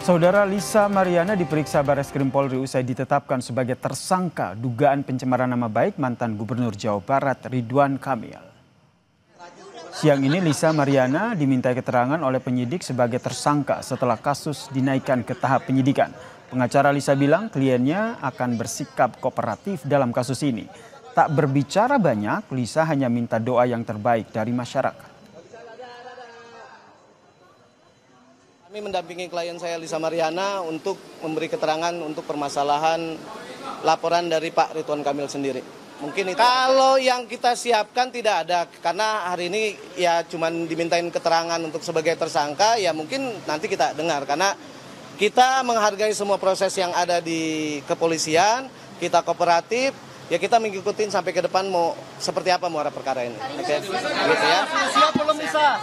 Saudara Lisa Mariana diperiksa Barreskrim Polri usai ditetapkan sebagai tersangka dugaan pencemaran nama baik mantan Gubernur Jawa Barat Ridwan Kamil. Siang ini Lisa Mariana dimintai keterangan oleh penyidik sebagai tersangka setelah kasus dinaikkan ke tahap penyidikan. Pengacara Lisa bilang kliennya akan bersikap kooperatif dalam kasus ini. Tak berbicara banyak, Lisa hanya minta doa yang terbaik dari masyarakat. Kami mendampingi klien saya Lisa Mariana untuk memberi keterangan untuk permasalahan laporan dari Pak Ridwan Kamil sendiri. Mungkin itu. Kalau yang kita siapkan tidak ada, karena hari ini ya cuman dimintain keterangan untuk sebagai tersangka, ya mungkin nanti kita dengar. Karena kita menghargai semua proses yang ada di kepolisian, kita kooperatif, ya kita mengikuti sampai ke depan mau seperti apa muara perkara ini. Oke, gitu ya. Siap belum bisa?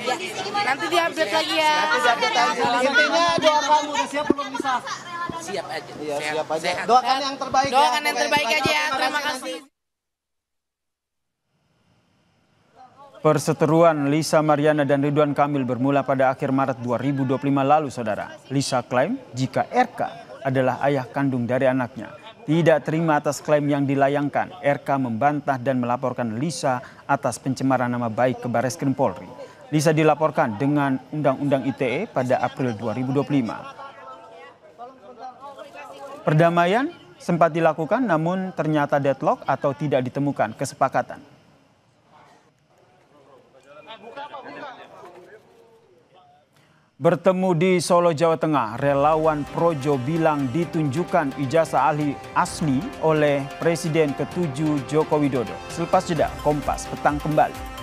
Ya, nanti diupdate lagi ya. Intinya doa kamu udah siap belum bisa? Siap aja. Iya, siap aja. Doakan yang terbaik ya. Doakan yang terbaik aja ya. Terima kasih. Perseteruan Lisa Mariana dan Ridwan Kamil bermula pada akhir Maret 2025 lalu, saudara. Lisa klaim jika RK adalah ayah kandung dari anaknya. Tidak terima atas klaim yang dilayangkan, RK membantah dan melaporkan Lisa atas pencemaran nama baik ke Barreskrim Polri. Lisa dilaporkan dengan Undang-Undang ITE pada April 2025. Perdamaian sempat dilakukan namun ternyata deadlock atau tidak ditemukan kesepakatan. Bertemu di Solo, Jawa Tengah, relawan Projo bilang ditunjukkan ijazah ahli asli oleh Presiden ke-7 Joko Widodo. Selepas jeda, Kompas petang kembali.